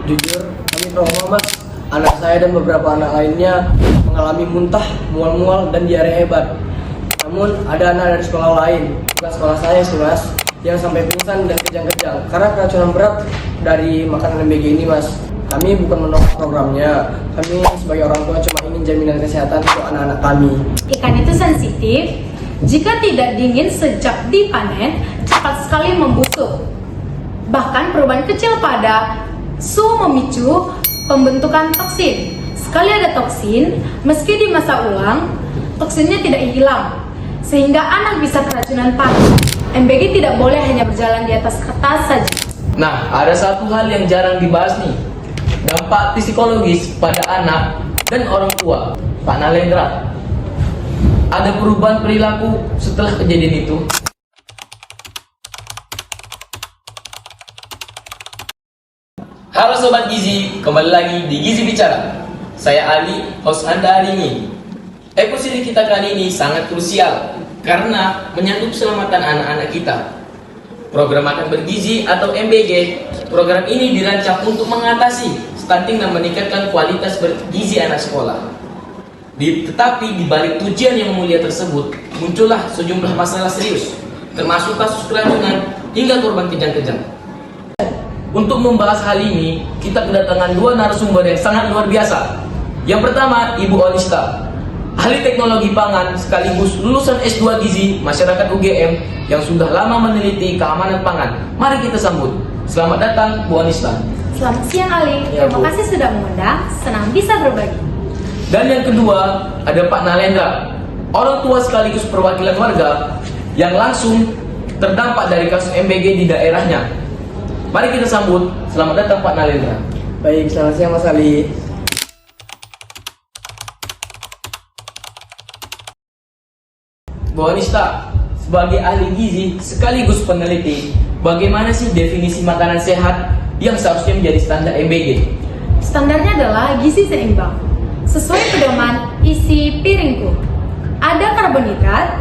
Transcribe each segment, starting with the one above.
Jujur, kami trauma mas. Anak saya dan beberapa anak lainnya mengalami muntah, mual-mual, dan diare hebat. Namun ada anak dari sekolah lain, bukan sekolah saya sih mas, yang sampai pingsan dan kejang-kejang karena keracunan berat dari makanan MBG ini mas. Kami bukan menolak programnya, kami sebagai orang tua cuma ingin jaminan kesehatan untuk anak-anak kami. Ikan itu sensitif, jika tidak dingin sejak dipanen, cepat sekali membusuk. Bahkan perubahan kecil pada suhu memicu pembentukan toksin. Sekali ada toksin, meski dimasak ulang, toksinnya tidak hilang, sehingga anak bisa keracunan parah. MBG tidak boleh hanya berjalan di atas kertas saja. Nah, ada satu hal yang jarang dibahas nih, dampak psikologis pada anak dan orang tua. Pak Nalendra, ada perubahan perilaku setelah kejadian itu? Halo Sobat Gizi, kembali lagi di Gizi Bicara. Saya Ali, host Anda hari ini. Episode kita kali ini sangat krusial karena menyangkut keselamatan anak-anak kita. Program Makan Bergizi atau MBG, program ini dirancang untuk mengatasi stunting dan meningkatkan kualitas bergizi anak sekolah. Tetapi di balik tujuan yang mulia tersebut, muncullah sejumlah masalah serius, termasuk kasus keracunan hingga korban kejang-kejang. Untuk membahas hal ini, kita kedatangan dua narasumber yang sangat luar biasa. Yang pertama, Ibu Onista, ahli teknologi pangan sekaligus lulusan S2 Gizi Masyarakat UGM yang sudah lama meneliti keamanan pangan. Mari kita sambut. Selamat datang, Bu Onista. Selamat siang Ali, Ya, Bu. terima kasih sudah mengundang, senang bisa berbagi. Dan yang kedua, ada Pak Nalendra, orang tua sekaligus perwakilan warga yang langsung terdampak dari kasus MBG di daerahnya. Mari kita sambut. Selamat datang Pak Nalendra. Baik, selamat siang Mas Ali. Bu Onista, sebagai ahli gizi sekaligus peneliti, bagaimana sih definisi makanan sehat yang seharusnya menjadi standar MBG? Standarnya adalah gizi seimbang, sesuai pedoman isi piringku. Ada karbohidrat,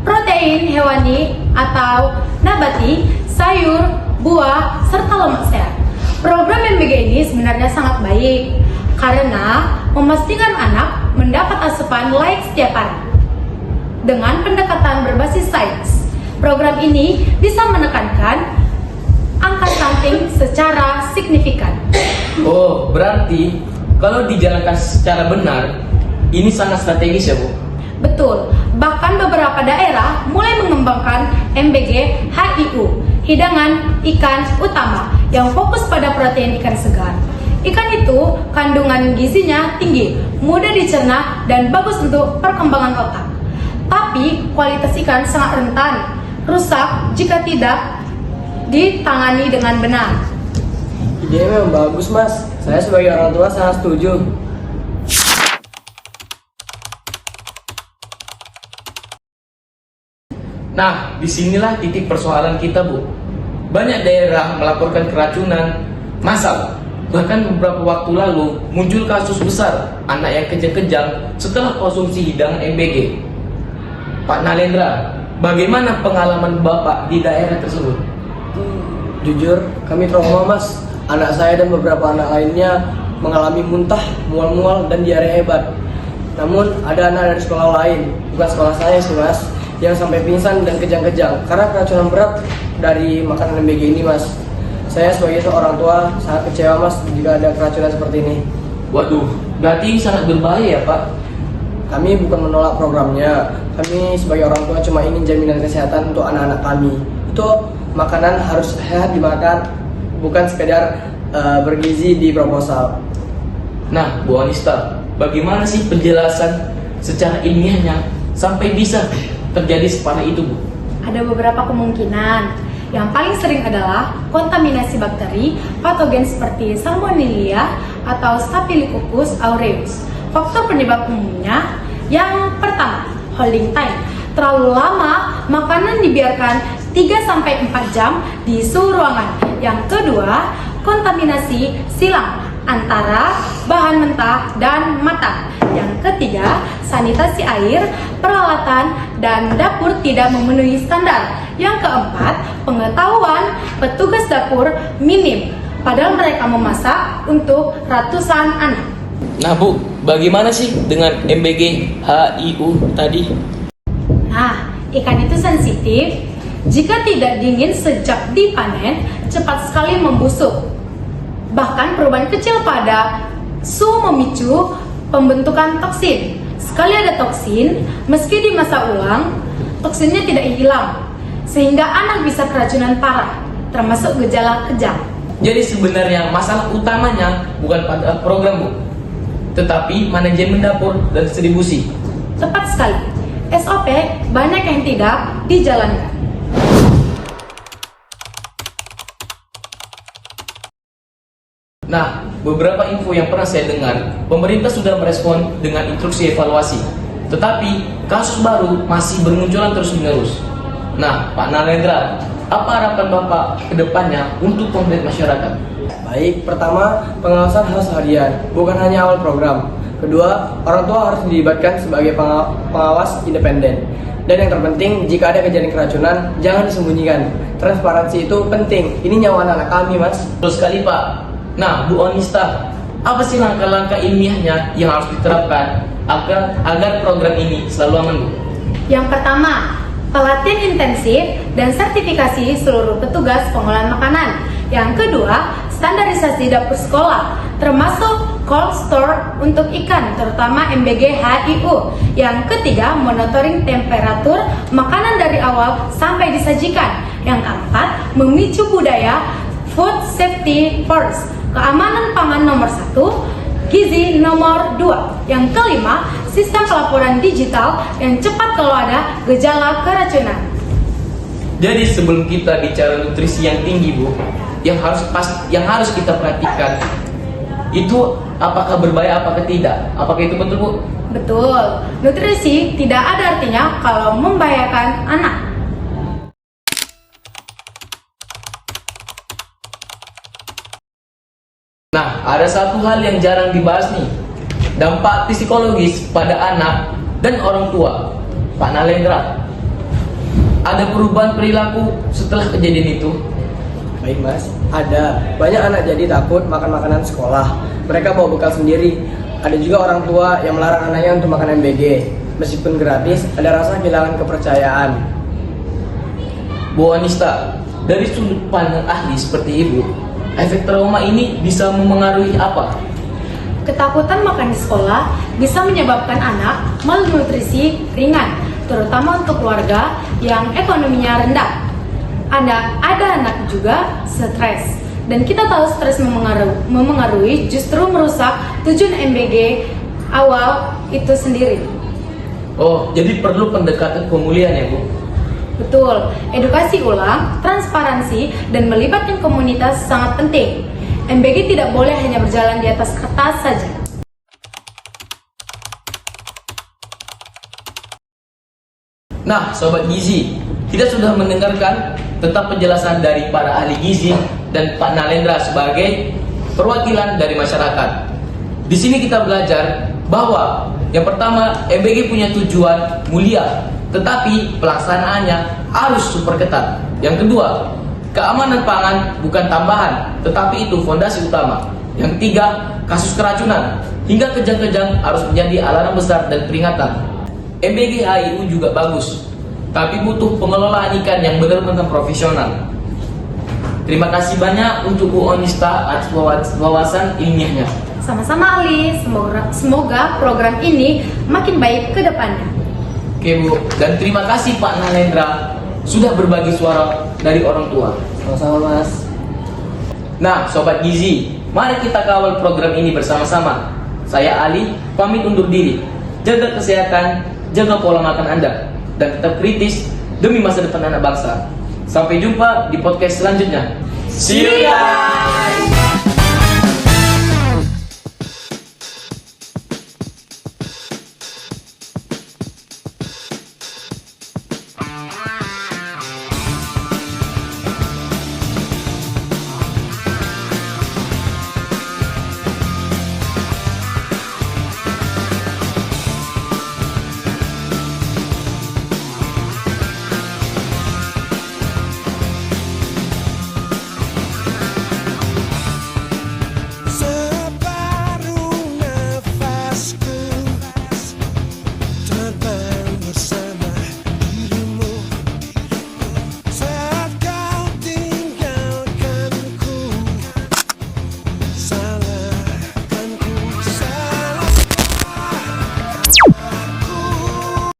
protein hewani atau nabati, sayur, buah, serta lemak sehat. Program MBG ini sebenarnya sangat baik karena memastikan anak mendapat asupan layak setiap hari. Dengan pendekatan berbasis sains, program ini bisa menekankan angka stunting secara signifikan. Oh, berarti kalau dijalankan secara benar, ini sangat strategis ya Bu? Betul, bahkan beberapa daerah mulai mengembangkan MBG HIU, hidangan ikan utama, yang fokus pada protein ikan segar. Ikan itu kandungan gizinya tinggi, mudah dicerna, dan bagus untuk perkembangan otak. Tapi kualitas ikan sangat rentan rusak jika tidak ditangani dengan benar. Idenya memang bagus mas, saya sebagai orang tua sangat setuju. Nah, disinilah titik persoalan kita Bu. Banyak daerah melaporkan keracunan massal. Bahkan beberapa waktu lalu muncul kasus besar anak yang kejang-kejang setelah konsumsi hidangan MBG. Pak Nalendra, bagaimana pengalaman Bapak di daerah tersebut? Jujur, kami trauma mas. Anak saya dan beberapa anak lainnya mengalami muntah, mual-mual, dan diare hebat. Namun ada anak dari sekolah lain, bukan sekolah saya sih mas, yang sampai pingsan dan kejang-kejang karena keracunan berat dari makanan MBG ini mas. Saya sebagai seorang tua sangat kecewa mas jika ada keracunan seperti ini. Waduh, berarti ini sangat berbahaya ya Pak. Kami bukan menolak programnya, kami sebagai orang tua cuma ingin jaminan kesehatan untuk anak-anak kami. Itu makanan harus sehat dimakan, bukan sekedar bergizi di proposal. Nah, Bu Onista, bagaimana sih penjelasan secara ilmiahnya sampai bisa terjadi separah itu Bu? Ada beberapa kemungkinan. Yang paling sering adalah kontaminasi bakteri patogen seperti Salmonella atau Staphylococcus aureus. Faktor penyebab umumnya, yang pertama, holding time. Terlalu lama makanan dibiarkan 3-4 jam di suhu ruangan. Yang kedua, kontaminasi silang antara bahan mentah dan matang. Yang ketiga, sanitasi air, peralatan, dan dapur tidak memenuhi standar. Yang keempat, pengetahuan petugas dapur minim. padahal mereka memasak untuk ratusan anak. Nah Bu, bagaimana sih dengan MBG HIU tadi? Nah, ikan itu sensitif. Jika tidak dingin sejak dipanen, cepat sekali membusuk. Bahkan perubahan kecil pada suhu memicu pembentukan toksin. Sekali ada toksin, meski dimasak ulang, toksinnya tidak hilang, sehingga anak bisa keracunan parah, termasuk gejala kejang. Jadi sebenarnya masalah utamanya bukan pada program Bu, tetapi manajemen dapur dan distribusi. Tepat sekali, SOP banyak yang tidak dijalankan. Nah, beberapa info yang pernah saya dengar, pemerintah sudah merespon dengan instruksi evaluasi. Tetapi, kasus baru masih bermunculan terus-menerus. Nah, Pak Nalendra, apa harapan Bapak ke depannya untuk pemerintah masyarakat? Baik, pertama, pengawasan harus harian, bukan hanya awal program. Kedua, orang tua harus dilibatkan sebagai pengawas independen. Dan yang terpenting, jika ada kejadian keracunan, jangan disembunyikan. Transparansi itu penting, ini nyawa anak kami, Mas. Betul sekali Pak. Nah, Bu Onista, apa sih langkah-langkah ilmiahnya yang harus diterapkan agar program ini selalu aman, Bu? Yang pertama, pelatihan intensif dan sertifikasi seluruh petugas pengolahan makanan. Yang kedua, standarisasi dapur sekolah, termasuk cold store untuk ikan, terutama MBG HIU. Yang ketiga, monitoring temperatur makanan dari awal sampai disajikan. Yang keempat, memicu budaya food safety first, keamanan pangan nomor 1, gizi nomor 2. Yang kelima, sistem pelaporan digital yang cepat kalau ada gejala keracunan. Jadi sebelum kita bicara nutrisi yang tinggi, Bu, yang harus kita perhatikan itu apakah berbahaya apakah tidak? Apakah itu betul, Bu? Betul, nutrisi tidak ada artinya kalau membahayakan anak. Nah, ada satu hal yang jarang dibahas nih, dampak psikologis pada anak dan orang tua. Pak Nalendra, ada perubahan perilaku setelah kejadian itu? Baik, Mas. Ada. Banyak anak jadi takut makan makanan sekolah. Mereka bawa bekal sendiri. Ada juga orang tua yang melarang anaknya untuk makan MBG. Meskipun gratis, ada rasa kehilangan kepercayaan. Bu Anista, dari sudut pandang ahli seperti Ibu, efek trauma ini bisa memengaruhi apa? Ketakutan makan di sekolah bisa menyebabkan anak malnutrisi ringan, terutama untuk keluarga yang ekonominya rendah. Ada anak juga stres, dan kita tahu stres memengaruhi justru merusak tujuan MBG awal itu sendiri. Oh, jadi perlu pendekatan pemulihan ya, Bu? Betul, edukasi ulang, transparansi, dan melibatkan komunitas sangat penting. MBG tidak boleh hanya berjalan di atas kertas saja. Nah, Sobat Gizi, kita sudah mendengarkan tentang penjelasan dari para ahli gizi dan Pak Nalendra sebagai perwakilan dari masyarakat. Di sini kita belajar bahwa yang pertama, MBG punya tujuan mulia, tetapi pelaksanaannya harus super ketat. Yang kedua, keamanan pangan bukan tambahan, tetapi itu fondasi utama. Yang ketiga, kasus keracunan hingga kejang-kejang harus menjadi alarm besar dan peringatan. MBG HIU juga bagus, tapi butuh pengelolaan ikan yang benar-benar profesional. Terima kasih banyak untuk Bu Onista atas wawasan ilmiahnya. Sama-sama Ali, semoga program ini makin baik ke depannya. Oke Bu, dan terima kasih Pak Nalendra sudah berbagi suara dari orang tua. Sama-sama, Mas. Nah, Sobat Gizi, mari kita kawal program ini bersama-sama. Saya Ali, pamit undur diri. Jaga kesehatan, jaga pola makan Anda, dan tetap kritis demi masa depan anak bangsa. Sampai jumpa di podcast selanjutnya. See you guys!